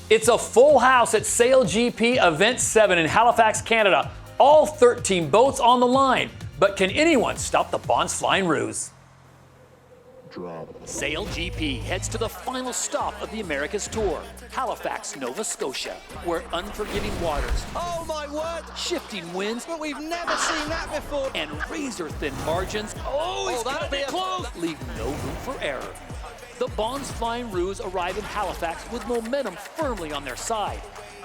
It's a full house at SailGP Event 7 in Halifax, Canada. All 13 boats on the line. But can anyone stop the Bonds Flying Ruse? SailGP heads to the final stop of the Americas Tour, Halifax, Nova Scotia, where unforgiving waters, oh my word, shifting winds, but we've never seen that before, and razor-thin margins, he's cutting it close, leave no room for error. The Bonds Flying Ruse arrive in Halifax with momentum firmly on their side,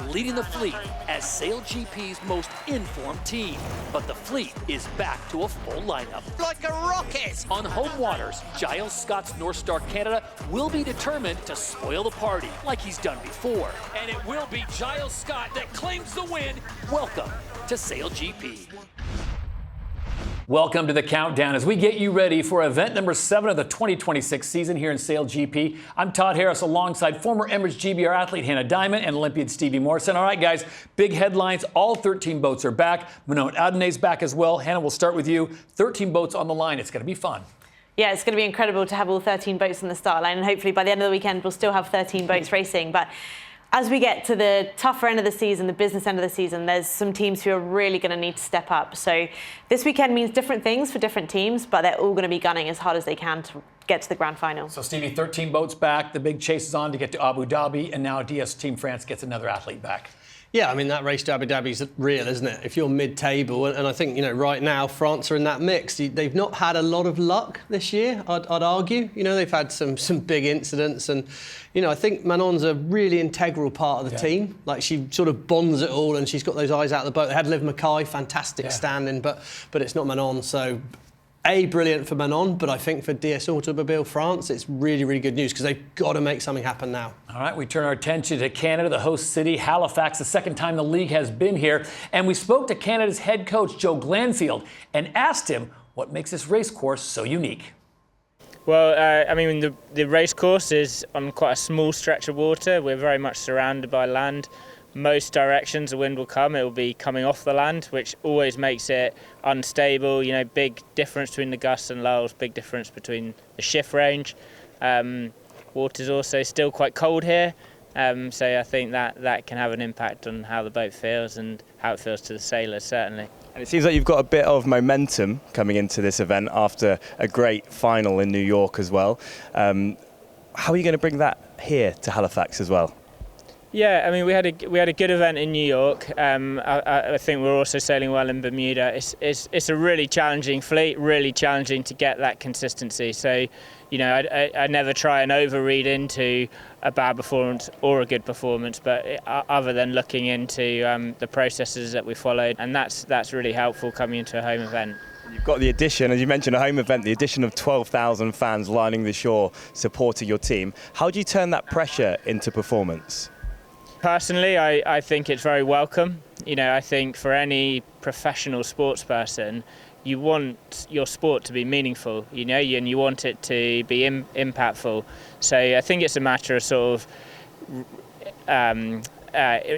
leading the fleet as SailGP's most informed team. But the fleet is back to a full lineup. like a rocket. On home waters, Giles Scott's North Star Canada will be determined to spoil the party like he's done before. And it will be Giles Scott that claims the win. Welcome to SailGP. Welcome to the countdown as we get you ready for event number 7 of the 2026 season here in SailGP. I'm Todd Harris alongside former Emirates GBR athlete Hannah Diamond and Olympian Stevie Morrison. All right, guys, big headlines. All 13 boats are back. Manon Adonay's back as well. Hannah, we'll start with you. 13 boats on the line. It's going to be fun. Yeah, it's going to be incredible to have all 13 boats on the start line, and hopefully by the end of the weekend we'll still have 13 boats racing. But as we get to the tougher end of the season, the business end of the season, there's some teams who are really going to need to step up. So this weekend means different things for different teams, but they're all going to be gunning as hard as they can to get to the grand final. So, Stevie, 13 boats back. The big chase is on to get to Abu Dhabi, and now DS Team France gets another athlete back. Yeah, I mean, that race to Abu Dhabi is real, isn't it? If you're mid-table, and I think, right now, France are in that mix. They've not had a lot of luck this year, I'd argue. They've had some big incidents, and, I think Manon's a really integral part of the team. Like, she sort of bonds it all, and she's got those eyes out of the boat. They had Liv Mackay, fantastic standing, but it's not Manon, so brilliant for Manon, but I think for DS Automobile France, it's really, really good news because they've got to make something happen now. All right, we turn our attention to Canada, the host city, Halifax, the second time the league has been here. And we spoke to Canada's head coach, Joe Glanfield, and asked him what makes this race course so unique. Well, the race course is on quite a small stretch of water. We're very much surrounded by land. Most directions the wind will come, it will be coming off the land, which always makes it unstable. Big difference between the gusts and lulls, big difference between the shift range. Water's also still quite cold here, so I think that can have an impact on how the boat feels and how it feels to the sailors, certainly. And it seems like you've got a bit of momentum coming into this event after a great final in New York as well. How are you going to bring that here to Halifax as well? Yeah, we had a good event in New York. I think we're also sailing well in Bermuda. It's a really challenging fleet, really challenging to get that consistency. So, I never try and overread into a bad performance or a good performance, but other than looking into the processes that we followed, and that's really helpful coming into a home event. You've got the addition, as you mentioned, a home event, the addition of 12,000 fans lining the shore supporting your team. How do you turn that pressure into performance? Personally, I think it's very welcome. I think for any professional sports person, you want your sport to be meaningful, and you want it to be impactful. So I think it's a matter of sort of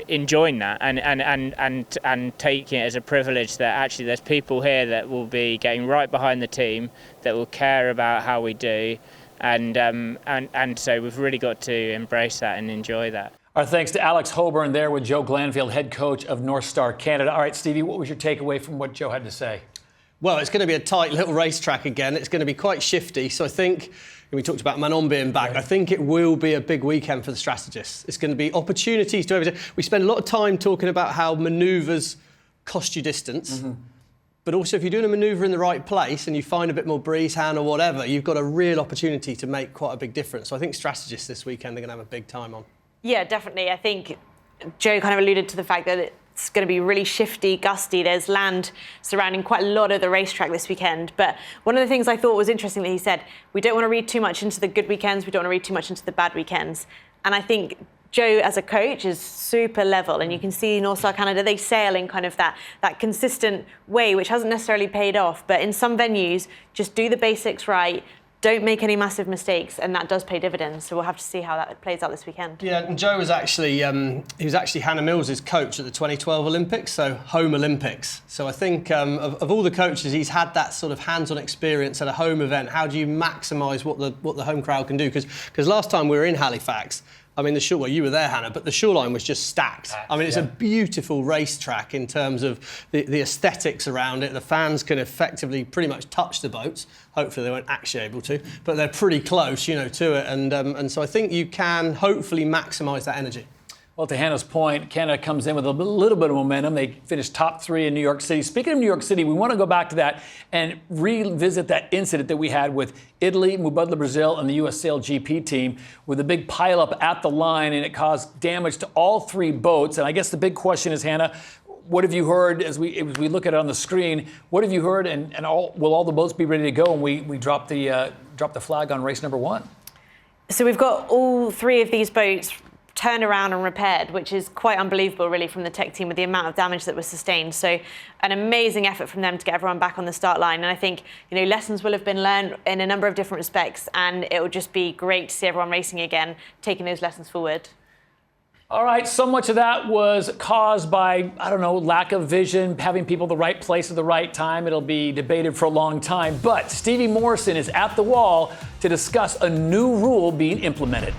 enjoying that and taking it as a privilege that actually there's people here that will be getting right behind the team, that will care about how we do, and so we've really got to embrace that and enjoy that. Our thanks to Alex Hoburn there with Joe Glanfield, head coach of North Star Canada. All right, Stevie, what was your takeaway from what Joe had to say? Well, it's going to be a tight little racetrack again. It's going to be quite shifty. So I think, we talked about Manon being back, I think it will be a big weekend for the strategists. It's going to be opportunities to we spend a lot of time talking about how manoeuvres cost you distance. Mm-hmm. But also, if you're doing a manoeuvre in the right place and you find a bit more breeze, hand or whatever, you've got a real opportunity to make quite a big difference. So I think strategists this weekend are going to have a big time on. Yeah, definitely. I think Joe kind of alluded to the fact that it's going to be really shifty, gusty. There's land surrounding quite a lot of the racetrack this weekend. But one of the things I thought was interesting that he said, we don't want to read too much into the good weekends, we don't want to read too much into the bad weekends. And I think Joe, as a coach, is super level. And you can see North Star Canada, they sail in kind of that consistent way, which hasn't necessarily paid off. But in some venues, just do the basics right. Don't make any massive mistakes, and that does pay dividends. So we'll have to see how that plays out this weekend. Yeah, and Joe was actually Hannah Mills's coach at the 2012 Olympics, so home Olympics. So I think of all the coaches, he's had that sort of hands-on experience at a home event. How do you maximise what the home crowd can do? Because last time we were in Halifax, I mean, well, you were there, Hannah, but the shoreline was just stacked. I mean, it's a beautiful racetrack in terms of the aesthetics around it. The fans can effectively pretty much touch the boats. Hopefully they weren't actually able to, but they're pretty close, you know, to it. And so I think you can hopefully maximise that energy. Well, to Hannah's point, Canada comes in with a little bit of momentum. They finished top 3 in New York City. Speaking of New York City, we want to go back to that and revisit that incident that we had with Italy, Mubadala Brazil, and the U.S. SailGP team with a big pileup at the line, and it caused damage to all 3 boats. And I guess the big question is, Hannah, what have you heard as we look at it on the screen? What have you heard, and will all the boats be ready to go when we drop the flag on race number 1? So we've got all 3 of these boats turned around and repaired, which is quite unbelievable, really, from the tech team with the amount of damage that was sustained. So an amazing effort from them to get everyone back on the start line. And I think, you know, lessons will have been learned in a number of different respects, and it will just be great to see everyone racing again, taking those lessons forward. All right, so much of that was caused by, I don't know, lack of vision, having people at the right place at the right time. It'll be debated for a long time. But Stevie Morrison is at the wall to discuss a new rule being implemented.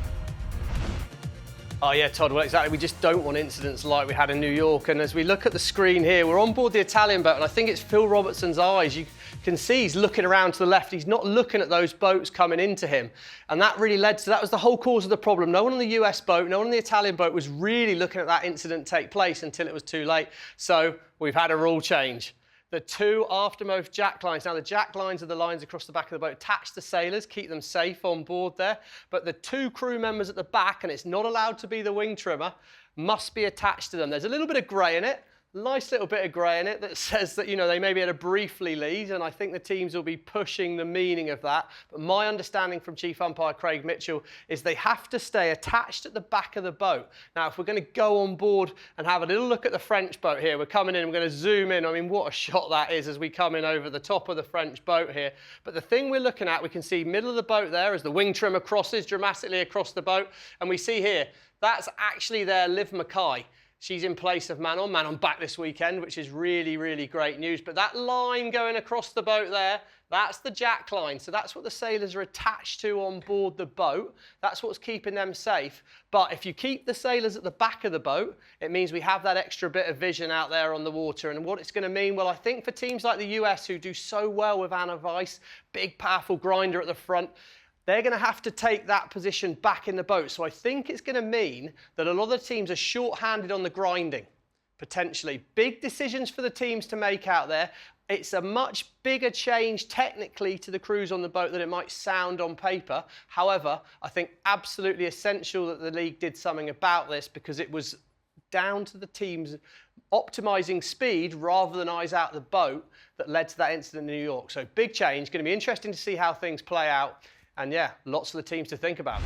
Oh yeah, Todd, well exactly. We just don't want incidents like we had in New York. And as we look at the screen here, we're on board the Italian boat, and I think it's Phil Robertson's eyes. You can see he's looking around to the left. He's not looking at those boats coming into him. And that really led to, that was the whole cause of the problem. No one on the US boat, no one on the Italian boat was really looking at that incident take place until it was too late. So we've had a rule change. The 2 aftermost jack lines. Now, the jack lines are the lines across the back of the boat attached to sailors, keep them safe on board there. But the 2 crew members at the back, and it's not allowed to be the wing trimmer, must be attached to them. There's a little bit of grey in it. Nice little bit of grey in it that says that, you know, they may be able to briefly lead, and I think the teams will be pushing the meaning of that. But my understanding from Chief Umpire Craig Mitchell is they have to stay attached at the back of the boat. Now, if we're going to go on board and have a little look at the French boat here, we're coming in, we're going to zoom in. I mean, what a shot that is as we come in over the top of the French boat here. But the thing we're looking at, we can see middle of the boat there as the wing trimmer crosses dramatically across the boat. And we see here, that's actually their Liv Mackay. She's in place of Manon back this weekend, which is really, really great news. But that line going across the boat there, that's the jack line. So that's what the sailors are attached to on board the boat. That's what's keeping them safe. But if you keep the sailors at the back of the boat, it means we have that extra bit of vision out there on the water. And what it's going to mean, well, I think for teams like the US who do so well with Anna Weiss, big, powerful grinder at the front, they're going to have to take that position back in the boat. So I think it's going to mean that a lot of the teams are short-handed on the grinding, potentially. Big decisions for the teams to make out there. It's a much bigger change technically to the crews on the boat than it might sound on paper. However, I think absolutely essential that the league did something about this, because it was down to the teams optimising speed rather than eyes out the boat that led to that incident in New York. So big change. Going to be interesting to see how things play out. And yeah, lots of the teams to think about.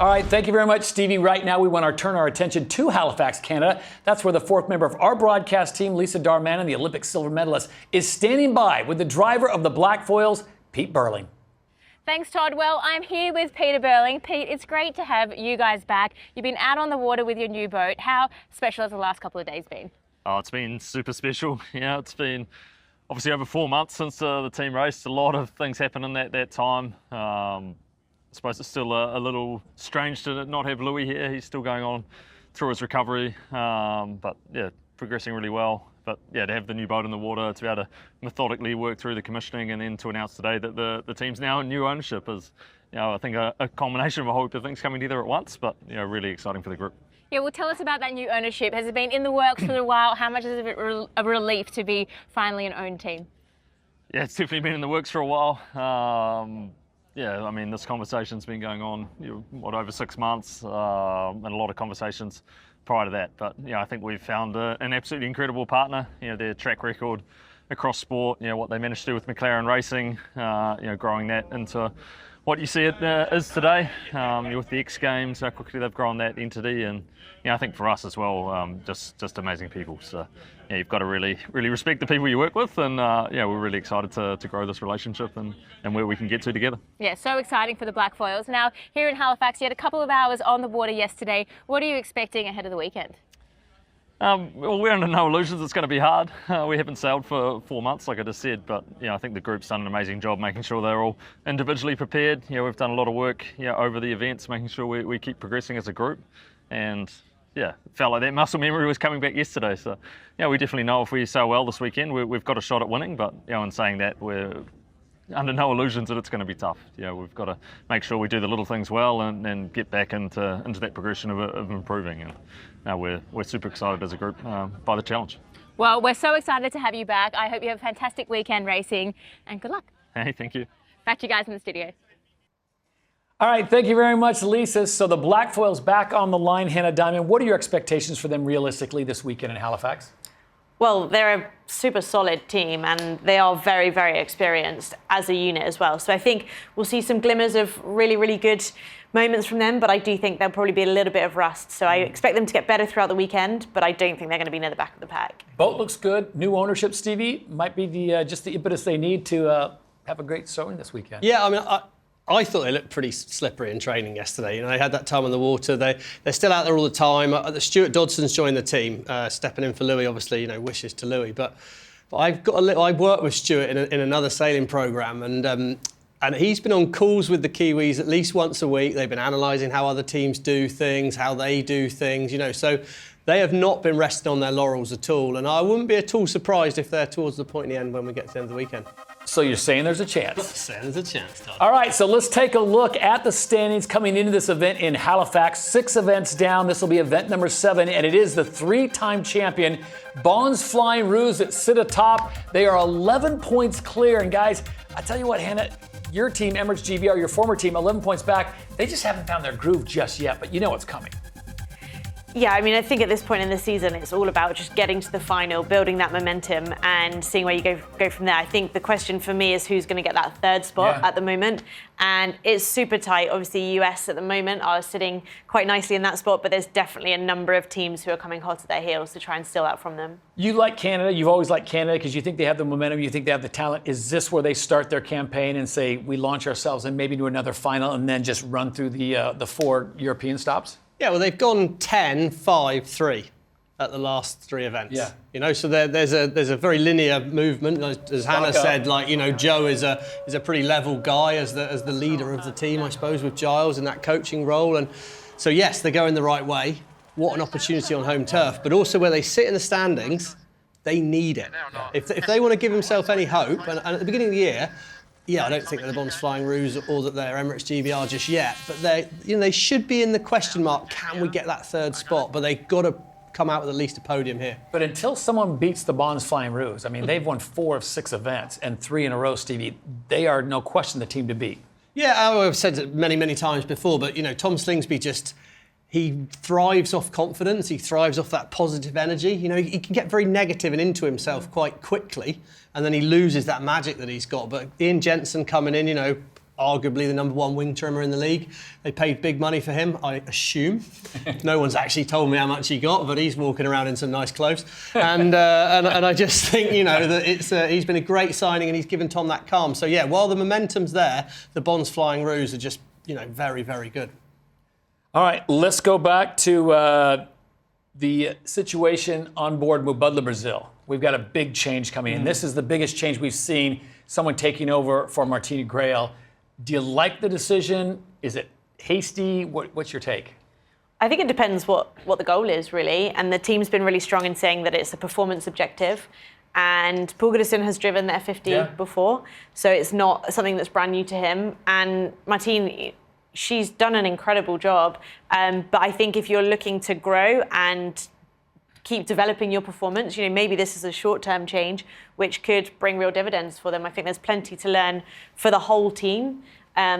All right, thank you very much, Stevie. Right now, we want to turn our attention to Halifax, Canada. That's where the 4th member of our broadcast team, Lisa Darmanin, the Olympic silver medalist, is standing by with the driver of the Black Foils, Pete Burling. Thanks, Todd. Well, I'm here with Peter Burling. Pete, it's great to have you guys back. You've been out on the water with your new boat. How special has the last couple of days been? Oh, it's been super special. Yeah, it's been obviously over 4 months since the team raced. A lot of things happened in that time. I suppose it's still a little strange to not have Louis here. He's still going on through his recovery, but yeah, progressing really well. But yeah, to have the new boat in the water, to be able to methodically work through the commissioning, and then to announce today that the team's now in new ownership is, you know, I think a combination of a whole heap of things coming together at once, but you know, really exciting for the group. Yeah, well, tell us about that new ownership. Has it been in the works for a while? How much is it a relief to be finally an owned team? Yeah, it's definitely been in the works for a while. Yeah, I mean, this conversation's been going on, over 6 months, and a lot of conversations prior to that. But, I think we've found an absolutely incredible partner. Their track record across sport, what they managed to do with McLaren Racing, growing that into what you see it is today, with the X Games, how quickly they've grown that entity. And, I think for us as well, just amazing people. So, you've got to really respect the people you work with, and we're really excited to grow this relationship and where we can get to together. Yeah, so exciting for the Black Foils. Now, here in Halifax, you had a couple of hours on the water yesterday. What are you expecting ahead of the weekend? Well, we're under no illusions it's going to be hard. We haven't sailed for 4 months, like I just said, but I think the group's done an amazing job making sure they're all individually prepared. We've done a lot of work over the events, making sure we keep progressing as a group, and it felt like that muscle memory was coming back yesterday. So, we definitely know if we sail well this weekend, we've got a shot at winning. But in saying that, we're under no illusions that it's going to be tough. We've got to make sure we do the little things well and get back into that progression of improving. And we're super excited as a group by the challenge. Well, we're so excited to have you back. I hope you have a fantastic weekend racing, and good luck. Hey, thank you. Back to you guys in the studio. All right, thank you very much, Lisa. So the black foil's back on the line, Hannah Diamond. What are your expectations for them realistically this weekend in Halifax? Well, they're a super solid team and they are very, very experienced as a unit as well. So I think we'll see some glimmers of really, really good moments from them, but I do think there'll probably be a little bit of rust. So I expect them to get better throughout the weekend, but I don't think they're going to be near the back of the pack. Boat looks good. New ownership, Stevie, might be just the impetus they need to have a great showing this weekend. Yeah, I mean, I thought they looked pretty slippery in training yesterday. They had that time on the water. They're still out there all the time. Stuart Dodson's joined the team, stepping in for Louis. Obviously, wishes to Louis. But I've got I worked with Stuart in another sailing programme, and he's been on calls with the Kiwis at least once a week. They've been analysing how other teams do things, how they do things. So they have not been resting on their laurels at all. And I wouldn't be at all surprised if they're towards the point in the end when we get to the end of the weekend. So you're saying there's a chance? There's a chance, Todd. All right, so let's take a look at the standings coming into this event in Halifax. 6 events down. This will be event number 7, and it is the 3-time champion Bonds Flying Roos that sit atop. They are 11 points clear. And guys, I tell you what, Hannah, your team, Emirates GBR, your former team, 11 points back. They just haven't found their groove just yet, but you know it's coming. Yeah, I mean, I think at this point in the season, it's all about just getting to the final, building that momentum and seeing where you go from there. I think the question for me is who's going to get that 3rd spot at the moment. And it's super tight. Obviously, US at the moment are sitting quite nicely in that spot, but there's definitely a number of teams who are coming hot at their heels to try and steal that from them. You like Canada. You've always liked Canada because you think they have the momentum. You think they have the talent. Is this where they start their campaign and say, we launch ourselves and maybe do another final and then just run through the 4 European stops? Yeah, well, they've gone 10, 5, 3 at the last 3 events. Yeah. So there's a very linear movement. As Hannah said, Joe is a pretty level guy as the leader of the team, I suppose, with Giles in that coaching role. And so yes, they're going the right way. What an opportunity on home turf, but also where they sit in the standings, they need it. If they want to give themselves any hope, and at the beginning of the year. Yeah, I don't think that the Bonds Flying Roos or that they're Emirates GBR just yet, but they should be in the question mark. Can we get that 3rd spot? But they've got to come out with at least a podium here. But until someone beats the Bonds Flying Roos, I mean, they've won 4 of 6 events and 3 in a row, Stevie. They are no question the team to beat. Yeah, I've said it many, many times before, but Tom Slingsby he thrives off confidence. He thrives off that positive energy. He can get very negative and into himself quite quickly, and then he loses that magic that he's got. But Ian Jensen coming in, arguably the #1 wing trimmer in the league. They paid big money for him, I assume. No one's actually told me how much he got, but he's walking around in some nice clothes. And I just think, that he's been a great signing and he's given Tom that calm. So yeah, while the momentum's there, the Bonds Flying Roos are just, very, very good. All right, let's go back to the situation on board Mubadala Brazil. We've got a big change coming in. This is the biggest change we've seen, someone taking over for Martina Grail. Do you like the decision? Is it hasty? What's your take? I think it depends what the goal is, really. And the team's been really strong in saying that it's a performance objective. And Paul Goodison has driven the F50 before, so it's not something that's brand new to him. And Martine, she's done an incredible job. But I think if you're looking to grow and keep developing your performance, maybe this is a short-term change which could bring real dividends for them. I think there's plenty to learn for the whole team.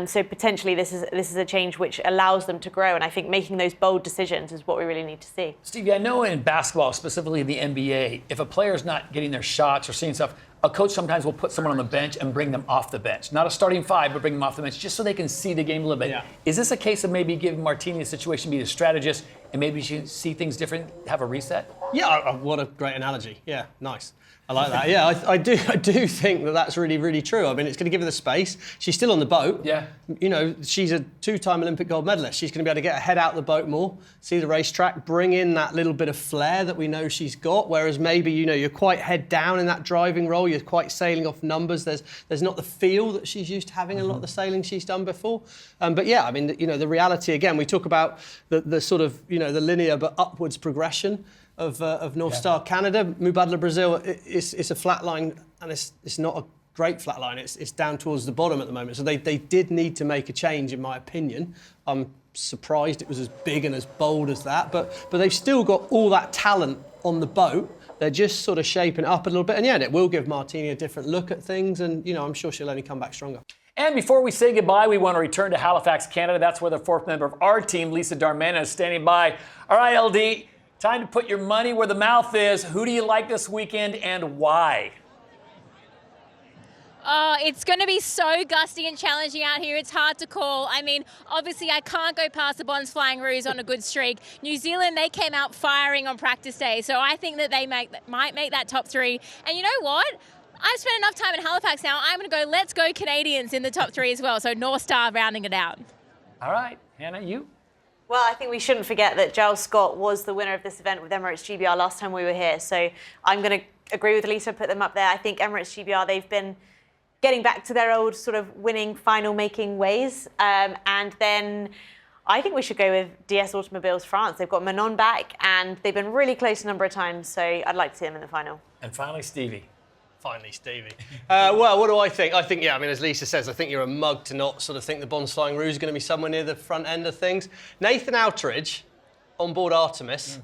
So potentially this is a change which allows them to grow. And I think making those bold decisions is what we really need to see. Stevie, I know in basketball, specifically in the NBA, if a player's not getting their shots or seeing stuff, a coach sometimes will put someone on the bench and bring them off the bench. Not a starting five, but bring them off the bench just so they can see the game a little bit. Yeah. Is this a case of maybe giving Martini a situation, be a strategist, and maybe she see things different, have a reset? Yeah, what a great analogy. Yeah, nice. I like that. Yeah, I do think that that's really, really true. I mean, it's going to give her the space. She's still on the boat. Yeah. You know, she's a two-time Olympic gold medalist. She's going to be able to get her head out the boat more, see the racetrack, bring in that little bit of flair that we know she's got, whereas maybe, you know, you're quite head down in that driving role. You're quite sailing off numbers. There's not the feel that she's used to having in a lot of the sailing she's done before. But yeah, I mean, you know, the reality, again, we talk about the sort of, you know, the linear but upwards progression of North Star Canada. Mubadala Brazil, it's a flat line, and it's not a great flat line. It's down towards the bottom at the moment. So they did need to make a change, in my opinion. I'm surprised it was as big and as bold as that, but they've still got all that talent on the boat. They're just sort of shaping it up a little bit, and yeah, it will give Martini a different look at things, and you know, I'm sure she'll only come back stronger. And before we say goodbye, we want to return to Halifax, Canada. That's where the fourth member of our team, Lisa Darmanin, is standing by. All right, LD. Time to put your money where the mouth is. Who do you like this weekend and why? Oh, it's going to be so gusty and challenging out here. It's hard to call. I mean, obviously, I can't go past the Bonds Flying Roos on a good streak. New Zealand, they came out firing on practice day, so I think that they might make that top three. And you know what? I've spent enough time in Halifax now. I'm going to go, let's go Canadians in the top three as well. So North Star rounding it out. All right, Hannah, you? Well, I think we shouldn't forget that Giles Scott was the winner of this event with Emirates GBR last time we were here. So I'm going to agree with Lisa, put them up there. I think Emirates GBR, they've been getting back to their old sort of winning, final-making ways. And then I think we should go with DS Automobiles France. They've got Manon back, and they've been really close a number of times. So I'd like to see them in the final. And finally, Stevie. Finally, Stevie. Well, what do I think? I think, yeah, I mean, as Lisa says, I think you're a mug to not sort of think the Bonds Flying Roos is going to be somewhere near the front end of things. Nathan Outridge, on board Artemis,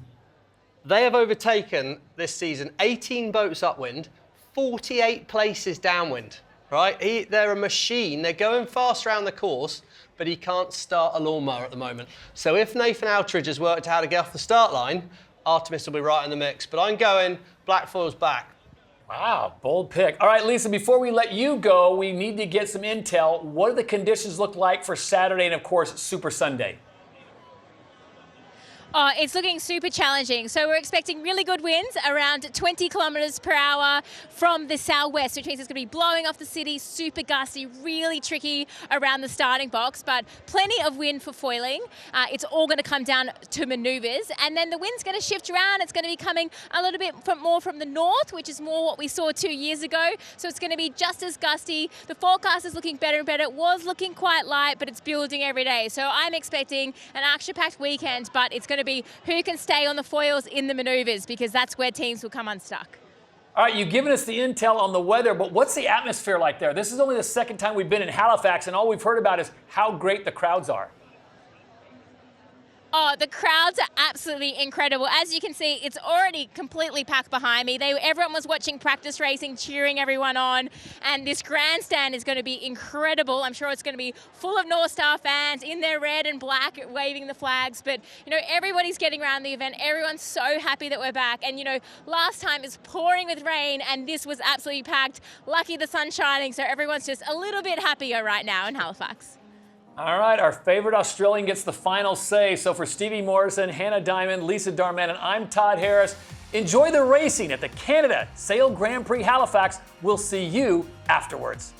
they have overtaken this season 18 boats upwind, 48 places downwind, right? They're a machine. They're going fast around the course, but he can't start a lawnmower at the moment. So if Nathan Outridge has worked out how to get off the start line, Artemis will be right in the mix. But I'm going Blackfoil's back. Wow, bold pick. All right, Lisa, before we let you go, we need to get some intel. What do the conditions look like for Saturday and, of course, Super Sunday? Oh, it's looking super challenging. So we're expecting really good winds, around 20 kilometres per hour from the southwest, which means it's going to be blowing off the city, super gusty, really tricky around the starting box, but plenty of wind for foiling. It's all going to come down to manoeuvres, and then the wind's going to shift around. It's going to be coming a little bit more from the north, which is more what we saw 2 years ago. So it's going to be just as gusty. The forecast is looking better and better. It was looking quite light, but it's building every day. So I'm expecting an action-packed weekend, but it's going to be who can stay on the foils in the manoeuvres, because that's where teams will come unstuck. All right, you've given us the intel on the weather, but what's the atmosphere like there? This is only the second time we've been in Halifax, and all we've heard about is how great the crowds are. Oh, the crowds are absolutely incredible. As you can see, it's already completely packed behind me. Everyone was watching practice racing, cheering everyone on. And this grandstand is going to be incredible. I'm sure it's going to be full of North Star fans in their red and black waving the flags. But, you know, everybody's getting around the event. Everyone's so happy that we're back. And, you know, last time it was pouring with rain and this was absolutely packed. Lucky the sun's shining, so everyone's just a little bit happier right now in Halifax. All right, our favorite Australian gets the final say. So for Stevie Morrison, Hannah Diamond, Lisa Darmanin, I'm Todd Harris. Enjoy the racing at the Canada Sail Grand Prix Halifax. We'll see you afterwards.